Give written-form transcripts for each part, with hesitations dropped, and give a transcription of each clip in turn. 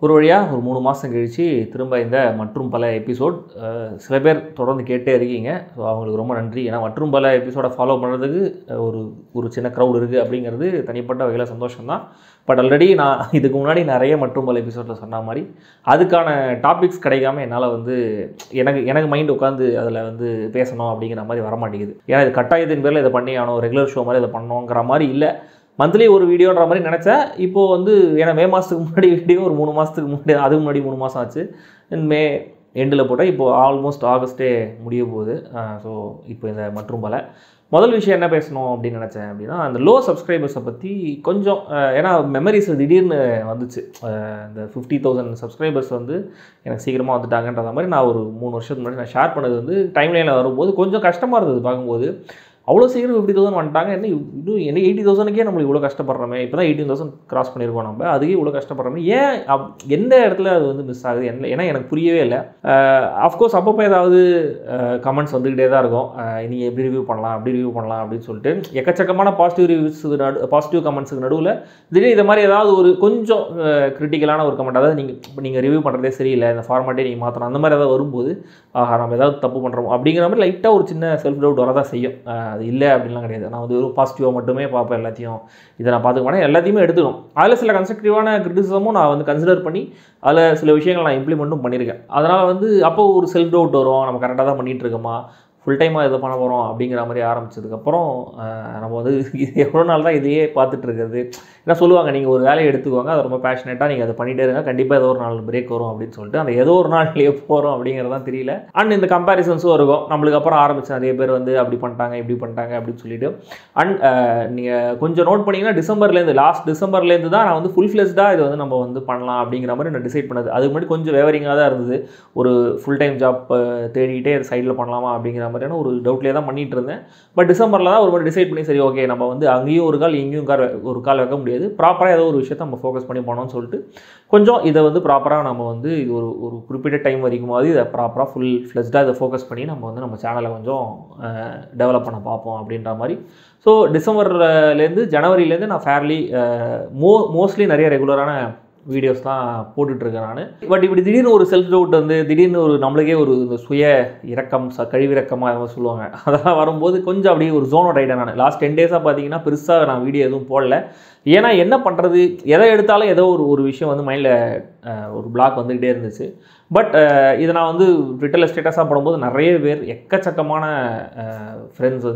ஒரு வழியா ஒரு 3 மாசம் கழிச்சு திரும்ப இந்த மற்றும் பல எபிசோட் சில பேர் தொடர்ந்து கேட்டே இருக்கீங்க. ஸோ அவங்களுக்கு ரொம்ப நன்றி. ஏன்னா மற்றும் பல எபிசோட ஃபாலோ பண்ணுறதுக்கு ஒரு சின்ன க்ரௌட் இருக்குது அப்படிங்கிறது தனிப்பட்ட வகையில் சந்தோஷம் தான். பட் ஆல்ரெடி நான் இதுக்கு முன்னாடி நிறைய மற்றும் பல எபிசோடில் சொன்ன மாதிரி அதுக்கான டாபிக்ஸ் கிடைக்காம என்னால் எனக்கு மைண்ட் உட்காந்து அதில் பேசணும் அப்படிங்கிற மாதிரி வரமாட்டேங்குது. ஏன்னா இது கட்டாயத்தின் பேரில் இதை பண்ணி ஆகணும், ரெகுலர் ஷோ மாதிரி இதை பண்ணோங்கிற மாதிரி இல்லை. மந்த்லி ஒரு வீடியோன்ற மாதிரி நினச்சேன். இப்போது ஏன்னா மே மாதத்துக்கு முன்னாடி வீடியோ ஒரு 3 மாதத்துக்கு முன்னாடி, அதுக்கு முன்னாடி 3 மாதம் ஆச்சு. மே எண்டில் போட்டால் இப்போது ஆல்மோஸ்ட் ஆகஸ்ட்டே முடிய போகுது. ஸோ இப்போ இந்த மற்றும் பல முதல் விஷயம் என்ன பேசணும் அப்படின்னு நினச்சேன் அப்படின்னா, அந்த லோ சப்ஸ்கிரைபர்ஸை பற்றி கொஞ்சம், ஏன்னா மெமரிஸ் திடீர்னு வந்துச்சு. இந்த 50,000 சப்ஸ்கிரைபர்ஸ் எனக்கு சீக்கிரமாக வந்துட்டாங்கன்ற மாதிரி நான் ஒரு 3 வருஷத்துக்கு முன்னாடி நான் ஷேர் பண்ணது டைம்லைனில் வரும்போது கொஞ்சம் கஷ்டமாக இருந்தது பார்க்கும்போது. அவ்வளோ சீக்கிரம் 50,000 வந்துட்டாங்க, இன்னும் 80,000க்கே நம்மளுக்கு இவ்வளோ கஷ்டப்படுறோமே. இப்போ தான் 18,000 கிராஸ் பண்ணியிருக்கோம் நம்ம, அதுக்கே இவ்வளோ கஷ்டப்படுறோமே, ஏன் எந்த இடத்துல அது மிஸ் ஆகுது ஏன்னா எனக்கு புரியவே இல்லை. அஃப்கோர்ஸ் அப்பப்போ ஏதாவது கமெண்ட்ஸ் வந்துக்கிட்டே தான் இருக்கும். நீங்கள் எப்படி ரிவ்யூ பண்ணலாம், அப்படி ரிவ்யூ பண்ணலாம் அப்படின்னு சொல்லிட்டு எக்கச்சக்கமான பாசிட்டிவ் ரிவ்யூஸுக்கு பாசிட்டிவ் கமெண்ட்ஸுக்கு நடுவில் திடீர்னு இது மாதிரி ஏதாவது ஒரு கொஞ்சம் கிரிட்டிக்கலான ஒரு கமெண்ட், அதாவது நீங்கள் ரிவ்யூ பண்ணுறதே சரியில்லை, இந்த ஃபார்மேட்டே நீங்கள் மாற்றணும், அந்த மாதிரி ஏதாவது வரும்போது நம்ம ஏதாவது தப்பு பண்ணுறோம் அப்படிங்கிற மாதிரி லைட்டாக ஒரு சின்ன செல்ஃப் டவுட் வரதான் செய்யும். அது இல்லை அப்படின்லாம் கிடையாது. நான் ஒரு பாசிட்டிவாக மட்டுமே பார்ப்பேன் எல்லாத்தையும். இதை நான் பார்த்துக்க மாட்டேன், எல்லாத்தையுமே எடுத்துக்கணும். அதில் சில கன்ஸ்ட்ரக்டிவான கிரிட்டிசிசமும் நான் கன்சிடர் பண்ணி அதில் சில விஷயங்கள் நான் இம்ப்ளிமெண்ட்டும் பண்ணியிருக்கேன். அதனால் அப்போ ஒரு செல்ஃப் டவுட் வரும், நம்ம கரெக்டாக தான் பண்ணிகிட்டு இருக்கோமா, ஃபுல் டைமாக இதை பண்ண போகிறோம் அப்படிங்கிற மாதிரி ஆரம்பித்ததுக்கப்புறம் நம்ம எவ்வளோ நாள் தான் இதையே பார்த்துட்டு இருக்கிறது. ஏன்னா சொல்லுவாங்க, நீங்கள் ஒரு வேலையை எடுத்துக்குவாங்க, அது ரொம்ப பேஷனேட்டாக நீங்கள் அதை பண்ணிகிட்டே இருங்க, கண்டிப்பாக ஏதோ ஒரு நாள் பிரேக் வரும் அப்படின்னு சொல்லிட்டு அந்த ஏதோ ஒரு நாள்லேயே போகிறோம் அப்படிங்கிறதான் தெரியல. அண்ட் இந்த கம்பேரிசன்ஸும் இருக்கும் நம்மளுக்கு. அப்புறம் ஆரம்பிச்சு நிறைய பேர் அப்படி பண்ணிட்டாங்க இப்படி பண்ணிட்டாங்க அப்படின்னு சொல்லிட்டு. அண்ட் நீங்கள் கொஞ்சம் நோட் பண்ணிங்கன்னா லாஸ்ட் டிசம்பர்லேருந்து தான் நான் ஃபுல் ஃப்ளெஜ்டாக இது நம்ம பண்ணலாம் அப்படிங்கிற மாதிரி நான் டிசைட் பண்ணது. அதுக்கு முன்னாடி கொஞ்சம் வேவரிங்காக தான் இருந்தது. ஒரு ஃபுல் டைம் ஜாப் தேடிக்கிட்டே சைடில் பண்ணலாமா அப்படிங்கிற மாதிரியான ஒரு டவுட்லேயே தான் பண்ணிகிட்டு இருந்தேன். பட் டிசம்பரில் தான் ஒரு மாதிரி டிசைட் பண்ணி, சரி ஓகே நம்ம அங்கேயும் ஒரு கால் இங்கேயும் ஒரு கால் வைக்க முடியாது, ப்ராப்பராக ஏதோ ஒரு விஷயத்தை நம்ம ஃபோக்கஸ் பண்ணி போனோம்னு சொல்லிட்டு கொஞ்சம் இதை ப்ராப்பராக நம்ம இது ஒரு குறிப்பிட்ட டைம் வரைக்கும் போது இதை ப்ராப்பராக ஃபுல் ஃப்ளெஜ்டாக இதை ஃபோக்கஸ் பண்ணி நம்ம சேனலை கொஞ்சம் டெவலப் பண்ண பார்ப்போம் அப்படின்ற மாதிரி. ஸோ டிசம்பர்லேருந்து ஜனவரியிலேருந்து நான் ஃபேர்லி மோஸ்ட்லி நிறைய ரெகுலரான வீடியோஸ் தான் போட்டுட்ருக்கேன் நான். பட் இப்படி திடீர்னு ஒரு செல்ஃப் டவுட் திடீர்னு நம்மளுக்கே இந்த சுய இறக்கம் கழிவிறக்கமாக சொல்லுவாங்க, அதெல்லாம் வரும்போது கொஞ்சம் அப்படியே ஒரு ஜோனோட் ஆகிட்டேன் நான். லாஸ்ட் 10 டேஸாக பார்த்தீங்கன்னா பெருசாக நான் வீடியோ எதுவும் போடல. ஏன்னா என்ன பண்ணுறது, எதை எடுத்தாலும் ஏதோ ஒரு விஷயம் மைண்டில் ஒரு பிளாக் வந்துக்கிட்டே இருந்துச்சு. பட் இதை நான் ட்விட்டரில் ஸ்டேட்டஸாக போடும்போது நிறைய பேர் எக்கச்சக்கமான ஃப்ரெண்ட்ஸ்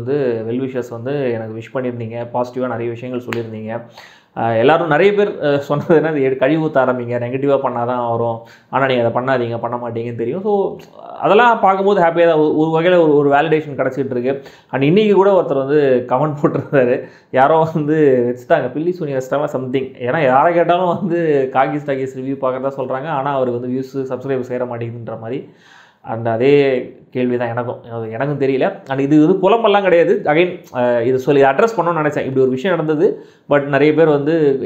வெல்விஷர்ஸ் எனக்கு விஷ் பண்ணியிருந்தீங்க, பாசிட்டிவாக நிறைய விஷயங்கள் சொல்லியிருந்தீங்க. எல்லோரும் நிறைய பேர் சொன்னது என்ன, இது கழிவு ஊற்ற ஆரம்பிங்க, நெகட்டிவாக பண்ணால் தான் வரும், ஆனால் நீங்கள் அதை பண்ணாதீங்க, பண்ண மாட்டீங்கன்னு தெரியும். ஸோ அதெல்லாம் பார்க்கும்போது ஹாப்பியாக தான் ஒரு வகையில் ஒரு வேலிடேஷன் கிடச்சிட்டு இருக்கு. அண்ட் இன்றைக்கி கூட ஒருத்தர் கமெண்ட் போட்டிருந்தாரு, யாரோ வச்சுட்டாங்க, பில்லி சூனி வச்சிட்டாங்க சம்திங். ஏன்னா யாரை கேட்டாலும் காகிஸ் டாகிஸ் ரிவ்யூ பார்க்குறதா சொல்கிறாங்க, ஆனால் அவருக்கு வியூஸ் சப்ஸ்கிரைப் சேர மாட்டேங்குதுன்ற மாதிரி. அந்த அதே கேள்வி தான் எனக்கும் தெரியல. அண்ட் இது புலம்பெல்லாம் கிடையாது. அகைன் இது சொல்லி அட்ரஸ் பண்ணணும்னு நினச்சேன். இப்படி ஒரு விஷயம் நடந்தது, பட் நிறைய பேர்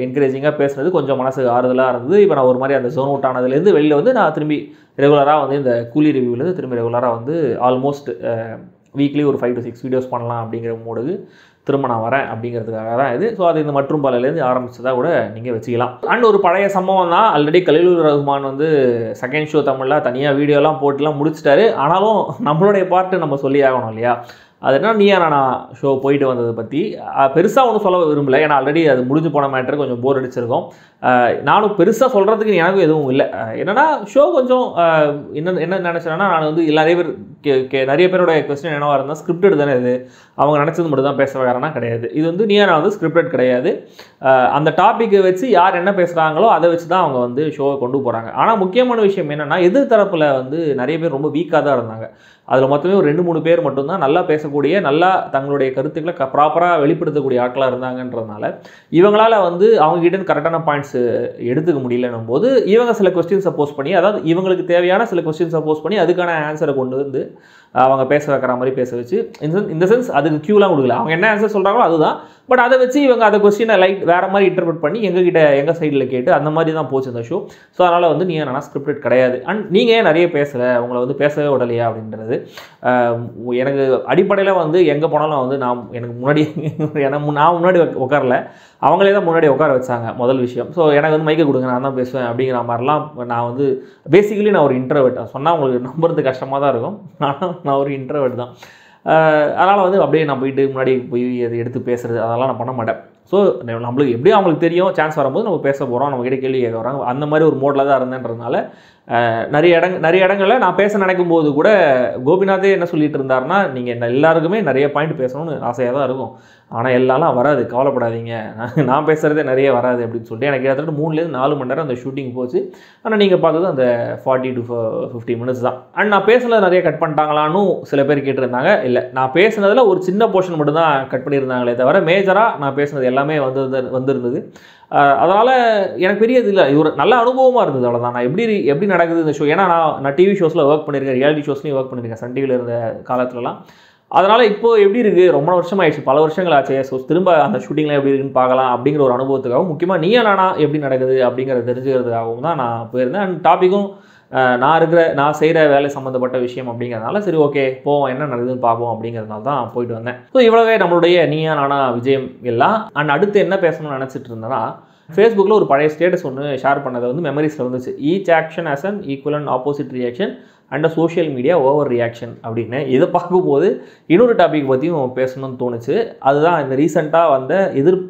என்கரேஜிங்காக பேசுனது கொஞ்சம் மனசு ஆறுதலாக இருந்தது. இப்போ நான் ஒரு மாதிரி அந்த ஜோன் அவுட் ஆனதுலேருந்து வெளியில் நான் திரும்பி ரெகுலராக இந்த கூலி ரிவ்யூலேருந்து திரும்பி ரெகுலராக ஆல்மோஸ்ட் வீக்லி ஒரு 5 to 6 வீடியோஸ் பண்ணலாம் அப்படிங்கிற மூடுக்கு திரும்ப நான் வரேன் அப்படிங்கிறதுக்காக தான் இது. ஸோ அது இந்த மற்றும் பலலேருந்து ஆரம்பிச்சதாக கூட நீங்கள் வச்சுக்கலாம். அண்ட் ஒரு பழைய சம்பவம் தான். Already Khaleelur Rahman second show தமிழில் தனியாக வீடியோலாம் போட்டுலாம் முடிச்சிட்டாரு. ஆனாலும் நம்மளுடைய பார்ட்டு நம்ம சொல்லி ஆகணும் இல்லையா. அது என்ன, நீயா நானா ஷோ போயிட்டு வந்ததை பற்றி பெருசாக ஒன்றும் சொல்ல விரும்பலை. ஏன்னா ஆல்ரெடி அது முடிஞ்சு போன மேட்டர், கொஞ்சம் போர் அடிச்சிருக்கோம். நானும் பெருசாக சொல்கிறதுக்கு எனக்கும் எதுவும் இல்லை. என்னென்னா ஷோ கொஞ்சம் என்ன நினச்சேன்னா, நான் நிறைய பேரோட கொஸ்டின் என்னவாக இருந்தால், ஸ்கிரிப்டட் தானே இது, அவங்க நினச்சது மட்டும் தான் பேச வேறனா கிடையாது. இது நீயா நான் ஸ்கிரிப்டட் கிடையாது. அந்த டாப்பிக்கை வச்சு யார் என்ன பேசுகிறாங்களோ அதை வச்சு தான் அவங்க ஷோவை கொண்டு போகிறாங்க. ஆனால் முக்கியமான விஷயம் என்னென்னா, எதிர்த்தரப்பில் நிறைய பேர் ரொம்ப வீக்காக தான் இருந்தாங்க. அதில் மொத்தமே ஒரு 2-3 பேர் மட்டும்தான் நல்லா பேசக்கூடிய, நல்லா தங்களுடைய கருத்துக்களை ப்ராப்பராக வெளிப்படுத்தக்கூடிய ஆட்களாக இருந்தாங்கன்றதுனால இவங்களால் அவங்ககிட்ட கரெக்டான பாயிண்ட்ஸ் எடுத்துக்க முடியலன்னும் போது இவங்க சில கொஸ்டின்ஸை போஸ்ட் பண்ணி, அதாவது இவங்களுக்கு தேவையான சில கொஸ்டின்ஸை போஸ்ட் பண்ணி அதுக்கான ஆன்சரை கொண்டு அவங்க பேச வைக்கிற மாதிரி பேச வச்சு இந்த சென்ஸ் அதுக்கு க்யூலாம் கொடுக்கல. அவங்க என்ன ஆன்சர் சொல்கிறாங்களோ அதுதான். பட் அதை வச்சு இவங்க அதை கொஸ்டினை வேறு மாதிரி இன்டர்பிரட் பண்ணி எங்கள் சைடில் கேட்டு அந்த மாதிரி தான் போச்சு இந்த ஷோ. ஸோ அதனால் வந்து நீ என்னன்னா ஸ்கிரிப்டட் கிடையாது. அண்ட் நீங்கள் ஏன் நிறைய பேசலை, உங்களை வந்து பேசவே விடலையா அப்படின்றது. எனக்கு அடிப்படையில் வந்து எங்கே போனாலும் வந்து எனக்கு முன்னாடி நான் முன்னாடி உட்காரல, அவங்களே தான் முன்னாடி உட்கார வச்சாங்க முதல் விஷயம். ஸோ எனக்கு வந்து மைக்கை கொடுங்க, நான் தான் பேசுவேன் அப்படிங்கிற மாதிரிலாம். நான் வந்து பேசிக்கலி நான் ஒரு இன்ட்ரோவர்ட். சொன்னால் உங்களுக்கு நம்புறது கஷ்டமாக தான் இருக்கும், ஆனால் நான் ஒரு இன்ட்ரோவர்ட் தான். அதனால் வந்து அப்படியே நான் போயிட்டு முன்னாடி போய் அதை எடுத்து பேசுகிறது அதெல்லாம் நான் பண்ண மாட்டேன். ஸோ நம்மளுக்கு எப்படியும் அவங்களுக்கு தெரியும் சான்ஸ் வரும்போது நம்ம பேச போகிறோம், நம்மக்கிட்ட கேள்வி கேட்க வராங்க, அந்த மாதிரி ஒரு மோடில் தான் இருந்தேன்றதுனால நிறைய இடங்களில் நான் பேச நினைக்கும் போது கூட கோபிநாத்தே என்ன சொல்லிட்டு இருந்தாருன்னா, நீங்கள் எல்லாருக்குமே நிறைய பாயிண்ட் பேசணும்னு ஆசையாக தான் இருக்கும், ஆனால் எல்லாம் வராது, கவலைப்படாதீங்க, நான் பேசுகிறதே நிறைய வராது அப்படின்னு சொல்லிட்டு எனக்கு கிட்டத்தட்ட 3லேருந்து 4 மணி நேரம் அந்த ஷூட்டிங் போச்சு. ஆனால் நீங்கள் பார்த்தது அந்த 40 to 50 மினிட்ஸ் தான். அண்ட் நான் பேசுனது நிறைய கட் பண்ணிட்டாங்களான்னு சில பேர் கேட்டிருந்தாங்க. இல்லை, நான் பேசுனதில் ஒரு சின்ன போர்ஷன் மட்டும் தான் கட் பண்ணியிருந்தாங்களே தவிர மேஜராக நான் பேசுனது எல்லாமே வந்திருந்தது. அதனால் எனக்கு பெரிய இது இல்லை, இது ஒரு நல்ல அனுபவமாக இருந்தது, அவ்வளோதான். நான் எப்படி நடக்குது இந்த ஷோ, ஏன்னா நான் டிவி ஷோஸில் ஒர்க் பண்ணியிருக்கேன், ரியாலிட்டி ஷோஸ்லையும் ஒர்க் பண்ணியிருக்கேன் சன் டிவியில் இருந்த காலத்துலலாம். அதனால் இப்போது எப்படி இருக்குது, ரொம்ப வருஷம் ஆயிடுச்சு, பல வருஷங்கள் ஆச்சு. ஸோ திரும்ப அந்த ஷூட்டிங்லாம் எப்படி இருக்குன்னு பார்க்கலாம் அப்படிங்கிற ஒரு அனுபவத்துக்காகவும், முக்கியமாக நீ நானா எப்படி நடக்குது அப்படிங்கிறத தெரிஞ்சுக்கிறதுக்காகவும் தான் நான் போயிருந்தேன். அண்ட் டாப்பிக்கும் நான் செய்கிற வேலை சம்மந்தப்பட்ட விஷயம் அப்படிங்கிறதுனால சரி ஓகே போவோம், என்ன நடக்குதுன்னு பார்ப்போம் அப்படிங்கிறதுனால தான் போயிட்டு வந்தேன். ஸோ இவ்வளவே நம்மளுடைய நீயா நானா விஜயம் எல்லாம். அண்ட் அடுத்து என்ன பேசணும்னு நினச்சிட்டு இருந்தேன்னா, ஃபேஸ்புக்கில் ஒரு பழைய ஸ்டேட்டஸ் ஒன்று ஷேர் பண்ணதை வந்து மெமரிஸில் வந்துச்சு. Each action as an equal and opposite reaction and social media over reaction அப்படின்னு. இதை பார்க்கும்போது இன்னொரு டாபிக் பற்றியும் பேசணும்னு தோணுச்சு. அதுதான் இந்த ரீசெண்டாக வந்த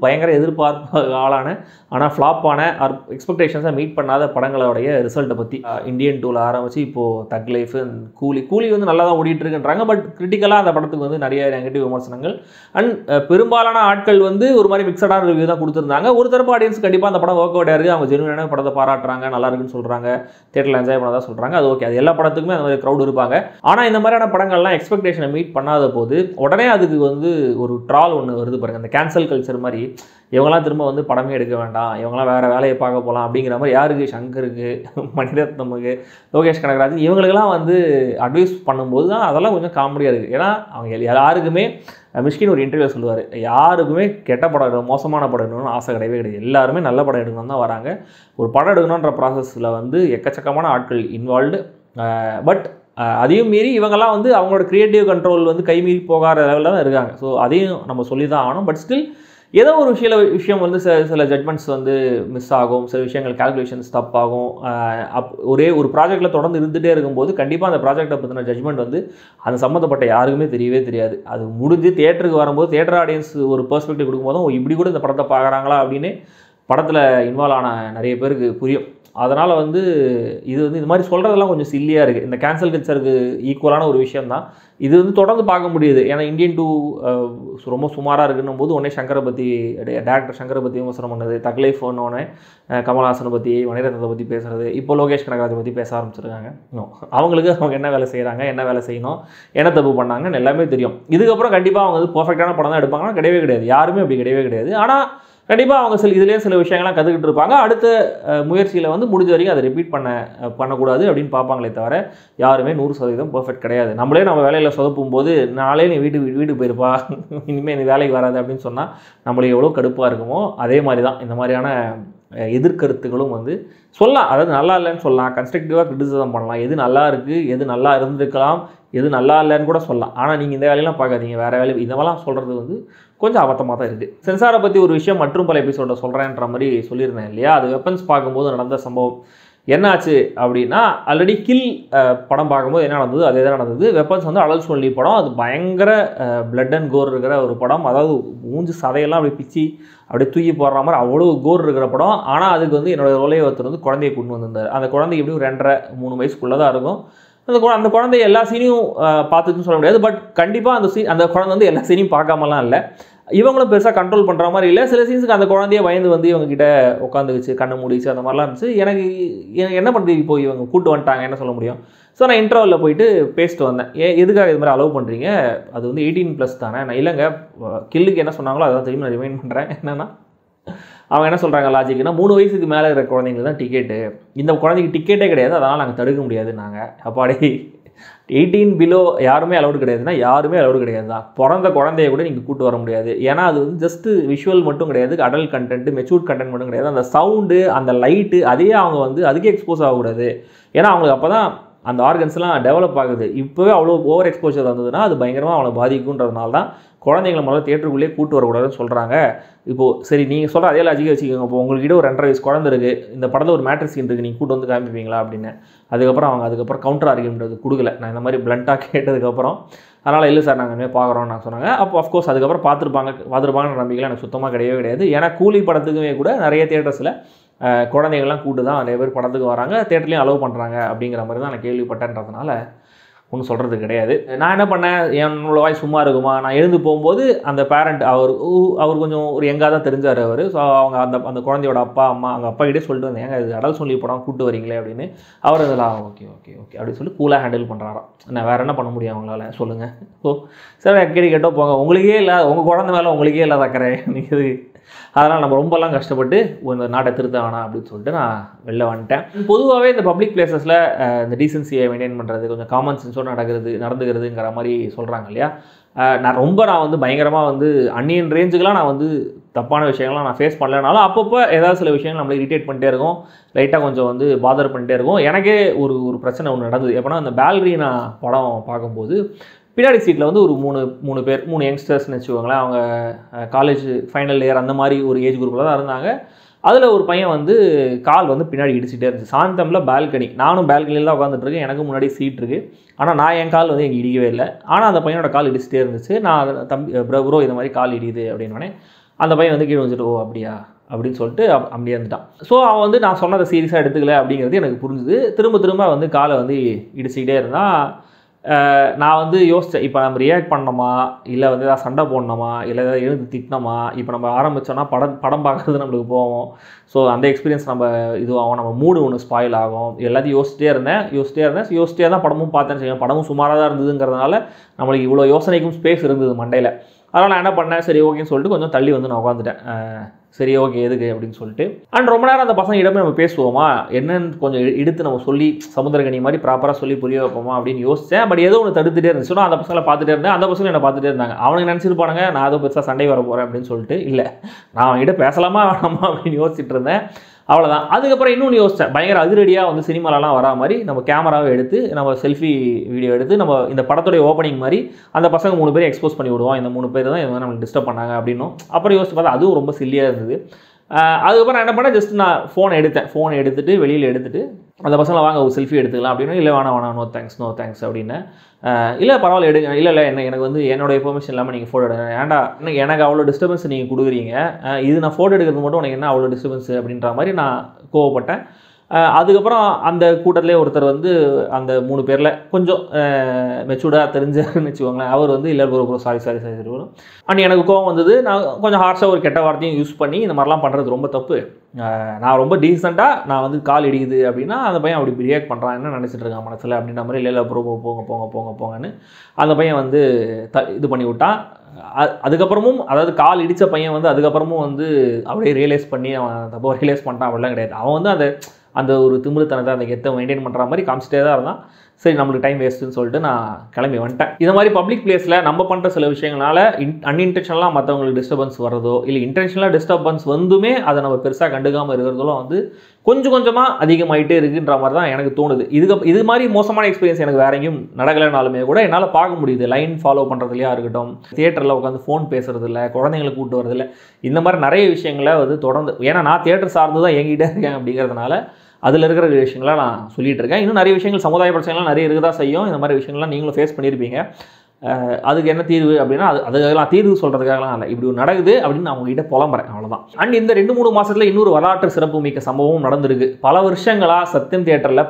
பயங்கர எதிர்பார்ப்பு ஆளான ஆனால் ஃப்ளாப்பான எக்ஸ்பெக்டேஷன்ஸை மீட் பண்ணாத படங்களோடைய ரிசல்ட்டை பற்றி. இந்தியன் 2ல் ஆரம்பித்து இப்போது தக் லைஃப், கூலி வந்து நல்லா தான் ஓடிட்டு இருக்குன்றாங்க. பட் கிரிட்டிக்கலாக அந்த படத்துக்கு வந்து நிறைய நெகட்டிவ் விமர்சனங்கள். அண்ட் பெரும்பாலான ஆட்கள் வந்து ஒரு மாதிரி மிக்சடான ரிவ்யூ தான் கொடுத்துருந்தாங்க. ஒரு தரப்பு ஆடியன்ஸ் கண்டிப்பாக அந்த படம் ஒர்க் அவுட் ஆயிருக்கு, அவங்க ஜெனுவினான படத்தை பாராட்டுறாங்க, நல்லா இருக்குன்னு சொல்கிறாங்க, தேட்டரில் என்ஜாய் பண்ணதான் சொல்கிறாங்க. அது ஓகே, அது எல்லா படத்துக்குமே அந்த மாதிரி க்ரௌட் இருப்பாங்க. ஆனால் இந்த மாதிரியான படங்கள்லாம் எக்ஸ்பெக்டேஷனை மீட் பண்ணாத போது உடனே அதுக்கு வந்து ஒரு ட்ரால் ஒன்று வருது பாருங்கள், அந்த கேன்சல் கல்ச்சர் மாதிரி. இவங்கெல்லாம் திரும்ப வந்து படமே எடுக்க வேண்டாம், இவங்களாம் வேறு வேலையை பார்க்க போகலாம் அப்படிங்கிற மாதிரி யாருக்கு, சங்கருக்கு, மணிரத்னமுக்கு, லோகேஷ் கனகராஜ் இவங்களுக்கெல்லாம் வந்து அட்வைஸ் பண்ணும்போது தான் அதெல்லாம் கொஞ்சம் காமெடியாக இருக்குது. ஏன்னா அவங்க யாருக்குமே, மிஷ்கின் ஒரு இன்டர்வியூ சொல்லுவார், யாருக்குமே கெட்ட படம் எடுக்கணும், மோசமான படம் எடுக்கணும்னு ஆசை கிடையவே கிடையாது. எல்லாருமே நல்ல படம் எடுக்கணும் தான் வராங்க. ஒரு படம் எடுக்கணுன்ற ப்ராசஸில் வந்து எக்கச்சக்கமான ஆட்கள் இன்வால்வ்டு. பட் அதையும் மீறி இவங்கெல்லாம் வந்து அவங்களோட க்ரியேட்டிவ் கண்ட்ரோல் வந்து கைமீறி போகாத லெவலில் தான் இருக்காங்க. ஸோ அதையும் நம்ம சொல்லி தான் ஆகணும். பட் ஸ்டில் ஏதோ ஒரு விஷயம் வந்து சில ஜட்மெண்ட்ஸ் வந்து மிஸ் ஆகும், சில விஷயங்கள் கால்குலேஷன்ஸ் தப்பாகும். ஒரே ஒரு ப்ராஜெக்டில் தொடர்ந்து இருந்துகிட்டே இருக்கும்போது கண்டிப்பாக அந்த ப்ராஜெக்டை பற்றின ஜட்மெண்ட் வந்து அது சம்மந்தப்பட்ட யாருக்குமே தெரியவே தெரியாது. அது முடிஞ்சு தேட்டருக்கு வரும்போது தேட்டர் ஆடியன்ஸ் ஒரு பெர்ஸ்பெக்டிவ் கொடுக்கும்போதும் இப்படி கூட இந்த படத்தை பார்க்குறாங்களா அப்படின்னு படத்தில் இன்வால்வ் ஆன நிறைய பேருக்கு புரியும். அதனால் வந்து இது வந்து இது மாதிரி சொல்கிறதெல்லாம் கொஞ்சம் சில்லியாக இருக்குது. இந்த கேன்சல் கல்ச்சருக்கு ஈக்குவலான ஒரு விஷயம் தான் இது வந்து தொடர்ந்து பார்க்க முடியுது. ஏன்னா இந்தியன் 2 ரொம்ப சுமாராக இருக்குன்னும் போது உடனே சங்கரை பற்றி, டேரக்டர் சங்கரை பற்றி விமர்சனம் பண்ணது, தக் லைஃப் ஒன்னொன்னே கமல்ஹாசனை பற்றி, மணிரத்னத்தை பற்றி பேசுகிறது, இப்போ லோகேஷ் கனகராஜை பற்றி பேச ஆரம்பிச்சிருக்காங்க. அவங்களுக்கு அவங்க என்ன வேலை செய்கிறாங்க, என்ன வேலை செய்யணும், என்ன தப்பு பண்ணாங்கன்னு எல்லாமே தெரியும். இதுக்கப்புறம் கண்டிப்பாக அவங்க வந்து பர்ஃபெக்டான படம் தான் எடுப்பாங்கன்னா கிடையவே கிடையாது, யாருமே அப்படி கிடையவே கிடையாது. ஆனால் கண்டிப்பாக அவங்க இதுலேயே சில விஷயங்கள்லாம் கற்றுக்கிட்டு இருப்பாங்க. அடுத்த முயற்சியில் வந்து முடிஞ்ச வரைக்கும் அதை ரிப்பீட் பண்ணக்கூடாது அப்படின்னு பார்ப்பாங்களே தவிர யாருமே 100% பர்ஃபெக்ட் கிடையாது. நம்ம வேலையில் சொதப்பும் போது நாளே நீ வீட்டுக்கு போயிருப்பா, இனிமேல் நீ வேலைக்கு வராது அப்படின்னு சொன்னால் நம்மளுக்கு எவ்வளோ கடுப்பாக இருக்குமோ அதே மாதிரி தான் இந்த மாதிரியான எதிர்கருத்துகளும் வந்து சொல்லலாம். அதாவது நல்லா இல்லைன்னு சொல்லலாம், கன்ஸ்ட்ரக்டிவாக கிரிட்டிசிசம் பண்ணலாம், எது நல்லா இருக்குது, எது நல்லா இருந்திருக்கலாம், எது நல்லா இல்லைன்னு கூட சொல்லலாம். ஆனால் நீங்கள் இந்த வேலையெல்லாம் பார்க்காதீங்க, வேறு வேலை, இதெல்லாம் சொல்கிறது வந்து கொஞ்சம் அபத்தமாக தான் இருக்குது. சென்சாரை பற்றி ஒரு விஷயம் மற்றும் பல எபிசோட சொல்கிறேன்ற மாதிரி சொல்லியிருந்தேன் இல்லையா, அது வெப்பன்ஸ் பார்க்கும்போது நடந்த சம்பவம் என்னாச்சு அப்படின்னா, ஆல்ரெடி கில் படம் பார்க்கும்போது என்ன நடந்தது அதே தான் நடந்தது. வெப்பன்ஸ் வந்து அடல்ட் ஒன்லி படம், அது பயங்கர பிளட் அண்ட் கோர் இருக்கிற ஒரு படம். அதாவது மூஞ்சி சதையெல்லாம் அப்படி பிச்சு அப்படியே தூக்கி போடுற மாதிரி அவ்வளோ கோர் இருக்கிற படம். ஆனால் அதுக்கு வந்து என்னோடய ரோலையை ஒருத்தர் வந்து குழந்தையை கொண்டு வந்திருந்தார். அந்த குழந்தைக்கு எப்படியும் 2.5-3 வயசுக்குள்ளே தான் இருக்கும். அந்த குழந்தை எல்லா சீனையும் பார்த்துட்டுன்னு சொல்ல முடியாது. பட் கண்டிப்பாக அந்த குழந்தை வந்து எல்லா சீனையும் பார்க்காமலாம் இல்லை, இவங்களும் பெருசாக கண்ட்ரோல் பண்ணுற மாதிரி இல்லை. சில சீன்ஸுக்கு அந்த குழந்தைய பயந்து வந்து இவங்ககிட்ட உட்காந்துக்குச்சு, கண்ணை மூடிச்சு, அந்த மாதிரிலாம் இருந்துச்சு. எனக்கு என்ன பண்ணுறது, இப்போ இவங்க கூட்டு வந்துட்டாங்க, என்ன சொல்ல முடியும். ஸோ நான் இன்டர்வலில் போயிட்டு பேசிட்டு வந்தேன், எதுக்காக இது மாதிரி அலோவ் பண்ணுறீங்க, அது வந்து 18+ தானே. நான் இல்லைங்க, கில்லுக்கு என்ன சொன்னாங்களோ அதான் திரும்பி நான் ரிமைண்ட் பண்ணுறேன். என்னென்னா அவங்க என்ன சொல்கிறாங்க லாஜிக்னா, 3 வயசுக்கு மேலே இருக்கிற குழந்தைங்களுக்கு தான் டிக்கெட்டு, இந்த குழந்தைக்கு டிக்கெட்டே கிடையாது, அதனால் நாங்கள் தடுக்க முடியாது. நாங்கள் அப்பாடி 18 பிலோ யாருமே அலௌடு கிடையாதுன்னா யாருமே அலௌடு கிடையாது தான். பிறந்த குழந்தைய கூட நீங்கள் கூட்டு வர முடியாது. ஏன்னா அது வந்து ஜஸ்ட்டு விஷுவல் மட்டும் கிடையாது, அடல்ட் கண்டென்ட், மெச்சூர்ட் கண்டென்ட் மட்டும் கிடையாது. அந்த சவுண்டு, அந்த லைட்டு, அதையே அவங்க வந்து அதுக்கே எக்ஸ்போஸ் ஆகக்கூடாது. ஏன்னா அவங்களுக்கு அப்போ தான் அந்த ஆர்கன்ஸ்லாம் டெவலப் ஆகுது. இப்போவே அவ்வளோ ஓவர் எக்ஸ்போஜர் வந்ததுன்னா அது பயங்கரமாக அவங்களை பாதிக்குன்றதுனால தான் குழந்தைங்களை முதல்ல தியேட்டருக்குள்ளேயே கூட்டு வரக்கூடாதுன்னு சொல்கிறாங்க. இப்போது சரி நீங்கள் சொல்கிற அதே லாஜிக்கை வச்சுக்கோங்க. இப்போ உங்கள்கிட்ட ஒரு 2.5 வயசு குழந்தை இருக்குது, இந்த படத்தில் ஒரு மேட்ரிக் சீன் இருக்குது, நீங்கள் கூட்டு வந்து காமிப்பீங்களா அப்படின்னு. அதுக்கப்புறம் கவுண்டர் ஆர்கியூமெண்ட் கொடுக்கல. நான் இந்த மாதிரி பிளண்ட்டாக கேட்டதுக்கப்புறம் அதனால் இல்லை சார் நாங்கள் இனிமேல் பார்க்குறோன்னு நான் சொன்னாங்க. அப்போ அஃப்கோர்ஸ் அதுக்கப்புறம் பார்த்துருப்பாங்கன்ற நம்பிக்கையில் எனக்கு சுத்தமாக கிடையாது. ஏன்னா கூலி படத்துக்குமே கூட நிறைய தியேட்டர்ஸில் குழந்தைகள்லாம் கூட்டு தான் நிறைய பேர் படத்துக்கு வராங்க, தேட்டர்லேயும் அலோவ் பண்ணுறாங்க அப்படிங்கிற மாதிரி தான் நான் கேள்விப்பட்டேன்றதுனால ஒன்றும் சொல்கிறது கிடையாது. நான் என்ன பண்ணேன், என்னோட வாய் சும்மா இருக்குமா, நான் எழுந்து போகும்போது அந்த பேரண்ட் அவர் கொஞ்சம் ஒரு எங்காக தான் தெரிஞ்சார் அவர். ஸோ அவங்க அந்த குழந்தையோட அப்பா அம்மா அவங்க அப்பா கிட்டே சொல்லிட்டு வந்தேன், ஏங்க இது அடல் சொல்லி படம் கூப்பிட்டு வரீங்களே அப்படின்னு. அவர் அதெல்லாம் ஓகே அப்படின்னு சொல்லி கூலாக ஹேண்டில் பண்ணுறாராம். நான் வேறு என்ன பண்ண முடியும் அவங்களால சொல்லுங்கள். ஸோ சார் கேட்டோ போங்க, உங்களுக்கே இல்லை உங்கள் குழந்தை மேலே உங்களுக்கே இல்லை தக்கறே நீங்கள், அதனால் நம்ம ரொம்பலாம் கஷ்டப்பட்டு இந்த நாட்டை திருத்த வேணாம் அப்படின்னு சொல்லிட்டு நான் வெளில வந்துட்டேன். பொதுவாகவே இந்த பப்ளிக் பிளேசஸில் இந்த டீசன்சியை மெயின்டைன் பண்ணுறது, கொஞ்சம் காமன் சென்ஸோடு நடந்துக்கிறதுங்கிற மாதிரி சொல்கிறாங்க இல்லையா. நான் வந்து பயங்கரமாக வந்து அன்னியன் ரேஞ்சுக்கெலாம் நான் வந்து தப்பான விஷயங்கள்லாம் நான் ஃபேஸ் பண்ணலனாலும் அப்பப்போ ஏதாவது சில விஷயங்கள் நம்மளை இரிட்டேட் பண்ணிட்டே இருக்கும், லைட்டாக கொஞ்சம் வந்து பாதர் பண்ணிட்டே இருக்கும். எனக்கே ஒரு பிரச்சனை ஒன்று நடந்தது. எப்போனா அந்த பால்ரீனா படம் பார்க்கும்போது பின்னாடி சீட்டில் வந்து ஒரு மூணு யங்ஸ்டர்ஸ்னு வச்சுக்கோங்களேன். அவங்க காலேஜ் ஃபைனல் இயர் அந்த மாதிரி ஒரு ஏஜ் குரூப்பில் தான் இருந்தாங்க. அதில் ஒரு பையன் வந்து கால் வந்து பின்னாடி இடிச்சிட்டே இருந்துச்சு. சாந்தமில் பால்கனி, நானும் பால்கனியில் தான் உட்காந்துட்ருக்கேன், எனக்கு முன்னாடி சீட் இருக்குது. ஆனால் நான் என் கால் வந்து எங்கே இடிக்கவே இல்லை. ஆனால் அந்த பையனோட கால் இடிச்சிட்டே இருந்துச்சு. நான் தம்பி ப்ரோ இந்த மாதிரி கால் இடியுது அப்படின்னோடனே அந்த பையன் வந்து கீழே வந்துட்டு ஓ அப்படியா அப்படின்னு சொல்லிட்டு அப்படியே இருந்துட்டான். ஸோ அவன் வந்து நான் சொன்னதை சீரியஸாக எடுத்துக்கல அப்படிங்கிறது எனக்கு புரிஞ்சுது. திரும்ப வந்து காலை வந்து இடிச்சிக்கிட்டே இருந்தால் நான் வந்து யோசித்தேன், இப்போ நம்ம ரியாக்ட் பண்ணணுமா, இல்லை வந்து ஏதாவது சண்டை போடணுமா, இல்லை ஏதாவது எழுந்து திட்டினோமா. இப்போ நம்ம ஆரம்பித்தோன்னா படம் பார்க்குறது நம்மளுக்கு போவோம். ஸோ அந்த எக்ஸ்பீரியன்ஸ் நம்ம இதுவாகும், நம்ம மூடு ஒன்று ஸ்பாயில் ஆகும். எல்லாத்தையும் யோசிச்சிட்டே தான் படமும் பார்த்தேன்னு செய்வேன். படமும் சுமாராக தான் இருந்ததுங்கிறதுனால நம்மளுக்கு இவ்வளோ யோசனைக்கும் ஸ்பேஸ் இருந்தது மண்டையில். அதனால் நான் என்ன பண்ணேன், சரி ஓகேன்னு சொல்லிட்டு கொஞ்சம் தள்ளி வந்து நான் உட்காந்துட்டேன். சரி ஓகே எதுக்கு அப்படின்னு சொல்லிட்டு. அண்ட் ரொம்ப நேரம் அந்த பசங்க இடமே நம்ம பேசுவோமா, என்னன்னு கொஞ்சம் எடுத்து நம்ம சொல்லி சமுத்திரகனி மாதிரி ப்ராப்பராக சொல்லி புரிய வைப்போமா அப்படின்னு யோசித்தேன். பட் ஏதோ ஒன்று தடுத்துட்டே இருந்துச்சு. நான் அந்த பசங்களை பார்த்துட்டே இருந்தேன், அந்த பசங்க என்னை பார்த்துட்டே இருந்தாங்க. அவனுக்கு நினச்சிருப்பானுங்க நான் ஏதோ பெருசாக சண்டை வர போகிறேன் அப்படின்னு சொல்லிட்டு. இல்லை, நான் அவங்ககிட்ட பேசலாமா வேணாமா அப்படின்னு யோசிச்சுட்டு இருந்தேன். அவ்வளோதான். அதுக்கப்புறம் இன்னொன்று யோசித்தேன், பயங்கர அதிரடியாக வந்து சினிமாலலாம் வரா மாதிரி நம்ம கேமராவை எடுத்து நம்ம செல்ஃபி வீடியோ எடுத்து நம்ம இந்த படத்துடைய ஓப்பனிங் மாதிரி அந்த பசங்க 3 பேரும் எக்ஸ்போஸ் பண்ணி விடுவோம். இந்த 3 பேர் தான் இந்த மாதிரி நம்மளுக்கு டிஸ்டர்ப் பண்ணாங்க அப்படின்னும். அப்புறம் யோசிச்சு பார்த்தா அதுவும் ரொம்ப சில்லியாக இருந்தது. அதுக்கப்புறம் நான் என்ன பண்ணேன், ஜஸ்ட் நான் ஃபோனை எடுத்துகிட்டு வெளியில் எடுத்துகிட்டு அந்த பசங்களை வாங்க ஒரு செல்ஃபி எடுத்துக்கலாம் அப்படின்னு. இல்லை வேணாம் நோ தேங்க்ஸ் அப்படின்னு. இல்லை பரவாயில்ல எடுங்க, இல்லை எனக்கு வந்து என்னோடய பெர்மிஷன் இல்லாமல் நீங்கள் ஃபோட்டோ எடுங்க, ஏன்டா எனக்கு அவ்வளோ டிஸ்டர்பன்ஸ் நீங்கள் கொடுக்குறீங்க, இது நான் ஃபோட்டோ எடுக்கிறது மட்டும் உனக்கு என்ன அவ்வளோ டிஸ்டர்பன்ஸ் அப்படின்ற மாதிரி நான் கோவப்பட்டேன். அதுக்கப்புறம் அந்த கூட்டத்திலே ஒருத்தர் வந்து அந்த 3 பேரில் கொஞ்சம் மெச்சூர்டாக தெரிஞ்சாருன்னு வச்சுக்கோங்களேன். அவர் வந்து இல்லை ப்ரோ சாரி வரும். அண்ட் எனக்கு கோவம் வந்தது. நான் கொஞ்சம் ஹார்ஷாக ஒரு கெட்ட வார்த்தையும் யூஸ் பண்ணி இந்த மாதிரிலாம் பண்ணுறது ரொம்ப தப்பு. நான் ரொம்ப டீசெண்டாக நான் வந்து கால் இடிக்குது அப்படின்னா அந்த பையன் அப்படி ரியாக்ட் பண்ணுறான், என்ன நினச்சிட்டு இருக்கான் மனசில் அப்படின்ற மாதிரி. இல்லை ப்ரோ போங்கன்னு அந்த பையன் வந்து இது பண்ணி விட்டான். அதுக்கப்புறமும் அதாவது கால் இடித்த பையன் வந்து அதுக்கப்புறமும் வந்து அப்படியே ரியலைஸ் பண்ணி அவன் தப்போ ரியலைஸ் பண்ணிட்டான் அப்படிலாம் கிடையாது. அவன் வந்து அந்த ஒரு திமிருத்தனத்தை அந்த கெத்தை மெயின்டைன் பண்ணுற மாதிரி காமிச்சிட்டே தான் இருந்தான். சரி நம்மளுக்கு டைம் வேஸ்ட்டுன்னு சொல்லிட்டு நான் கிளம்பி வந்துட்டேன். இந்த மாதிரி பப்ளிக் பிளேஸில் நம்ம பண்ணுற சில விஷயங்களால அன்இன்டென்ஷனலாக மற்றவங்களுக்கு டிஸ்டர்பன்ஸ் வர்றதோ இல்லை இன்டென்ஷனலாக டிஸ்டர்பன்ஸ் வந்துமே அதை நம்ம பெருசாக கண்டுக்காமல் இருக்கிறதெல்லாம் வந்து கொஞ்சமாக அதிகமாகிட்டே இருக்குன்ற மாதிரி தான் எனக்கு தோணுது. இது மாதிரி மோசமான எக்ஸ்பீரியன்ஸ் எனக்கு வேற எங்கேயும் நடக்கலைனாலுமே கூட என்னால் பார்க்க முடியுது. லைன் ஃபாலோ பண்ணுறதுலையா இருக்கட்டும், தியேட்டரில் உட்காந்து ஃபோன் பேசுறது இல்லை, குழந்தைங்களை கூப்பிட்டு வரதில்லை, இந்த மாதிரி நிறைய விஷயங்களை வந்து தொடர்ந்து, ஏன்னா நான் தியேட்டர் சார்ந்து தான் எங்கிட்டே இருக்கேன் அப்படிங்கிறதுனால அதில் இருக்கிற விஷயங்களாக நான் சொல்லிகிட்டு இருக்கேன். இன்னும் நிறைய விஷயங்கள் சமுதாய பிரச்சனைலாம் நிறைய இருக்குதா செய்யும். இந்த மாதிரி விஷயங்கள்லாம் நீங்களும் ஃபேஸ் பண்ணியிருப்பீங்க. அதுக்கு என்ன தீர்வு அப்படின்னா அதுக்கெல்லாம் தீர்வு சொல்கிறதுக்காகலாம் இல்லை, இப்படி நடக்குது அப்படின்னு நான் உங்ககிட்ட புலம்புறேன், அவ்வளோதான். அண்ட் இந்த 2-3 மாதத்தில் இன்னொரு வரலாற்று சிறப்பு மிக்க சம்பவம் நடந்திருக்கு. பல வருஷங்களாக சத்யம் தியேட்டரில்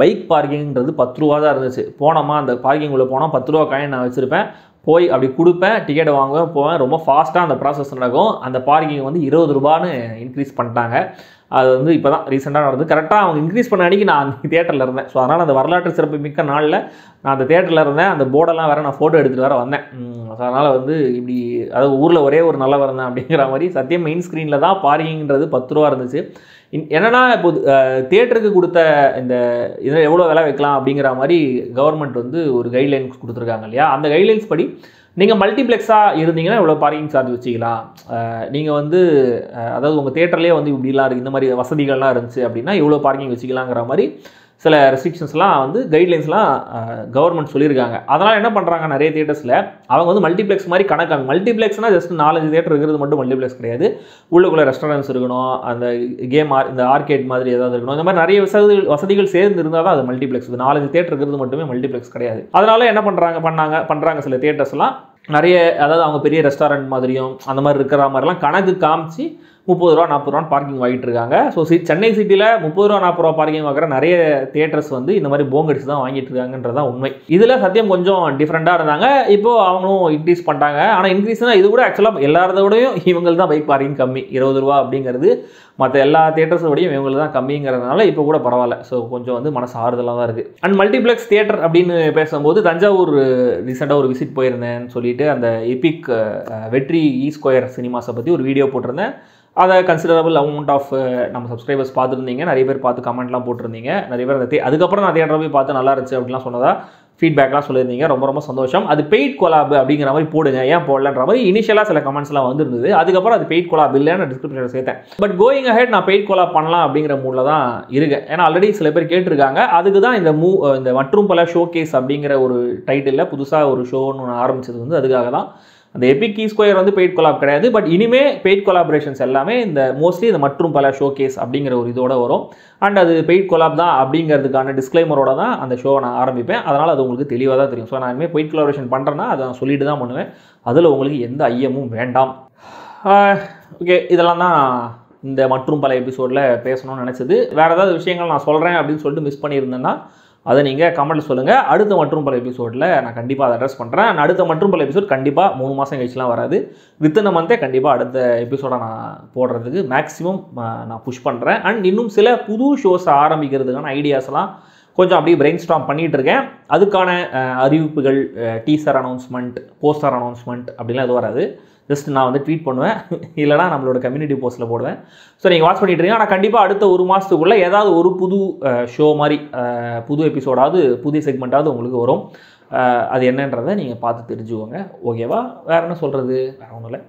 பைக் பார்க்கிங்கிறது 10 ரூபா தான் இருந்துச்சு. போனோமா அந்த பார்க்கிங் உள்ள போனால் 10 ரூபா காயின் நான் வச்சுருப்பேன், போய் அப்படி கொடுப்பேன், டிக்கெட்டை வாங்குவேன், போவேன். ரொம்ப ஃபாஸ்ட்டாக அந்த ப்ராசஸ் நடக்கும். அந்த பார்க்கிங் வந்து 20 ரூபான்னு இன்க்ரீஸ் பண்ணிட்டாங்க. அது வந்து இப்போ தான் ரீசெண்டாக நடந்து கரெக்டாக அவங்க இன்க்ரீஸ் பண்ண அன்றைக்கி நான் தியேட்டரில் இருந்தேன். ஸோ அதனால் அந்த வரலாற்று சிறப்பு மிக்க நாளில் நான் அந்த தியேட்டரில் இருந்தேன். அந்த போர்டெல்லாம் வேறு நான் ஃபோட்டோ எடுத்துகிட்டு வேறு வந்தேன். ஸோ அதனால் வந்து இப்படி அதாவது ஊரில் ஒரே ஒரு நல்லவர் தான் அப்படிங்கிற மாதிரி சத்தியம் மெயின் ஸ்க்ரீனில் தான் பார்க்கிங்கிறது 10 ரூபா இருந்துச்சு. என்னென்னா இப்போ தியேட்டருக்கு கொடுத்த இந்த இதில் எவ்வளோ விலை வைக்கலாம் அப்படிங்கிற மாதிரி கவர்மெண்ட் வந்து ஒரு கைட்லைன்ஸ் கொடுத்துருக்காங்க இல்லையா? அந்த கைட்லைன்ஸ் படி நீங்கள் மல்டிப்ளெக்ஸாக இருந்தீங்கன்னா இவ்வளோ பார்க்கிங் சார்ஜ் வச்சிக்கலாம். நீங்கள் வந்து அதாவது உங்கள் தியேட்டர்லேயே வந்து இப்படிலாம் இருக்குது, இந்த மாதிரி வசதிகள்லாம் இருந்துச்சு அப்படின்னா இவ்வளோ பார்க்கிங் வச்சிக்கலாங்கிற மாதிரி சில ரெஸ்ட்ரிக்ஷன்ஸ்லாம் வந்து கைட்லைன்ஸ்லாம் கவர்மெண்ட் சொல்லியிருக்காங்க. அதனால் என்ன பண்ணுறாங்க, நிறைய தியேட்டர்ஸில் அவங்க வந்து மல்டிப்ளெக்ஸ் மாதிரி கணக்காங்க. மல்டிப்ளெக்ஸ்னால் ஜஸ்ட் 4-5 தியேட்டர் இருக்கிறது மட்டும் மல்டிப்ளெக்ஸ் கிடையாது. உள்ளுக்குள்ளே ரெஸ்டாரண்ட்ஸ் இருக்கணும், அந்த கேம் இந்த ஆர்கேட் மாதிரி ஏதாவது இருக்கணும். இந்த மாதிரி நிறைய வசதிகள் சேர்ந்து இருந்தால் தான் அது மல்டிப்ளெக்ஸ். 4-5 தியேட்டர் இருக்கிறது மட்டுமே மல்டிப்ளெக்ஸ் கிடையாது. அதனால் என்ன பண்ணுறாங்க சில தியேட்டர்ஸ்லாம் நிறைய அதாவது அவங்க பெரிய ரெஸ்டாரண்ட் மாதிரியும் அந்த மாதிரி இருக்கிற மாதிரிலாம் கணக்கு காமிச்சு 30 ரூபா 40 ரூபான்னு பார்க்கிங் வாங்கிட்டு இருக்காங்க. ஸோ சென்னை சிட்டியில் 30 ரூபா 40 ரூபா பார்க்கிங் வாங்குற நிறைய தியேட்டர்ஸ் வந்து இந்த மாதிரி போங்கடிச்சு தான் வாங்கிட்டு இருக்காங்கன்றதான் உண்மை. இதில் சத்தியம் கொஞ்சம் டிஃப்ரெண்ட்டாக இருந்தாங்க. இப்போது அவங்களும் இன்க்ரீஸ் பண்ணிட்டாங்க. ஆனால் இன்க்ரீஸ்னால் இது கூட ஆக்சுவலாக எல்லாரோடையும் இவங்க தான் பைக் பார்க்கிங் கம்மி. 20 ரூபா அப்படிங்கிறது மற்ற எல்லா தியேட்டர்ஸோடையும் இவங்களுக்கு தான் கம்மிங்கிறதுனால இப்போ கூட பரவாயில்ல. ஸோ கொஞ்சம் வந்து மனசு ஆறுதலாக தான் இருக்குது. அண்ட் மல்டிப்ளெக்ஸ் தியேட்டர் அப்படின்னு பேசும்போது தஞ்சாவூர் ரீசெண்டாக ஒரு விசிட் போயிருந்தேன்னு சொல்லிட்டு அந்த எபிக் வெற்றி ஸ்கொயர் சினிமாஸை பற்றி ஒரு வீடியோ போட்டிருந்தேன். அதை கன்சிடரபிள் அமௌண்ட் ஆஃப் நம்ம சப்ஸ்கிரைபர்ஸ் பார்த்துருந்தீங்க. நிறைய பேர் பார்த்து கமெண்ட்லாம் போட்டிருந்தீங்க. நிறைய பேர் அந்த அதுக்கப்புறம் நான் தியேட்டரை போய் பார்த்து நல்லா இருந்துச்சு அப்படின்லாம் சொன்னதா ஃபீட்பேக்லாம் சொல்லியிருந்தீங்க. ரொம்ப ரொம்ப சந்தோஷம். அது பெய்ட் கொலாப் அப்படிங்கிற மாதிரி போடுங்க, ஏன் போடலன்ற மாதிரி இனிஷியலாக சில கமெண்ட்ஸ்லாம் வந்துருந்தது. அதுக்கப்புறம் அது பெய்ட் கொலாப் இல்லைன்னு டிஸ்கிரிப்ஷனில் சேர்த்தேன். பட் கோயிங் அஹெட் நான் பெய்ட் கொலாப் பண்ணலாம் அப்படிங்கிற மூடில் தான் இருக்கேன். ஏன்னா ஆல்ரெடி சில பேர் கேட்டிருக்காங்க. அதுக்கு தான் இந்த மற்றும் பல ஷோகேஸ் அப்படிங்கிற ஒரு டைட்டிலில் புதுசாக ஒரு ஷோன்னு ஆரம்பிச்சது வந்து அதுக்காக தான். அந்த எபிக் ஸ்கொயர் வந்து பெய்ட் கொலாப் கிடையாது. பட் இனிமே பெய்ட் கொலாபரேஷன்ஸ் எல்லாமே இந்த மோஸ்ட்லி இந்த மற்றும் பல ஷோகேஸ் அப்படிங்கிற ஒரு இதோட வரும். அண்ட் அது பெய்ட் கொலாப் தான் அப்படிங்கிறதுக்கான டிஸ்க்ளைமரோட தான் அந்த ஷோவை நான் ஆரம்பிப்பேன். அதனால் அது உங்களுக்கு தெளிவாக தான் தெரியும். ஸோ நான் இனிமேல் பெய்ட் கொலாபரேஷன் பண்ணுறேன்னா அதை நான் சொல்லிட்டு தான் பண்ணுவேன். அதில் உங்களுக்கு எந்த ஐயமும் வேண்டாம். ஓகே, இதெல்லாம் தான் இந்த மற்றும் பல எபிசோடில் பேசணும்னு நினச்சது. வேறு ஏதாவது விஷயங்கள் நான் சொல்கிறேன் அப்படின்னு சொல்லிட்டு மிஸ் பண்ணியிருந்தேன்னா அதை நீங்கள் கமெண்ட்டில் சொல்லுங்கள். அடுத்த மற்றும் பல எபிசோடில் நான் கண்டிப்பாக அதை அட்ரஸ் பண்ணுறேன். அடுத்த மற்றும் பல எபிசோட் கண்டிப்பாக 3 மாதம் கழிச்சுலாம் வராது. வித்தின் மந்தே கண்டிப்பாக அடுத்த எபிசோடை நான் போடுறதுக்கு மேக்ஸிமம் நான் புஷ் பண்ணுறேன். அண்ட் இன்னும் சில புது ஷோஸை ஆரம்பிக்கிறதுக்கான ஐடியாஸ்லாம் கொஞ்சம் அப்படியே பிரெயின் ஸ்டார்ம் பண்ணிகிட்டு இருக்கேன். அதுக்கான அறிவிப்புகள், டீசர் அனௌன்ஸ்மெண்ட், போஸ்டர் அனௌன்ஸ்மெண்ட் அப்படிலாம் எதுவும் வராது. ஜஸ்ட் நான் வந்து ட்வீட் பண்ணுவேன், இல்லைனா நம்மளோட கம்யூனிட்டி போஸ்ட்டில் போடுவேன். ஸோ நீங்கள் வாட்ச் பண்ணிட்டு இருக்கீங்க. ஆனால் கண்டிப்பாக அடுத்த 1 மாதத்துக்குள்ளே ஏதாவது ஒரு புது ஷோ மாதிரி புது எபிசோடாவது புது செக்மெண்ட்டாவது உங்களுக்கு வரும். அது என்னன்றதை நீங்கள் பார்த்து தெரிஞ்சுக்கோங்க. ஓகேவா? வேறு என்ன சொல்கிறது? வேறு ஒன்றும் இல்லை.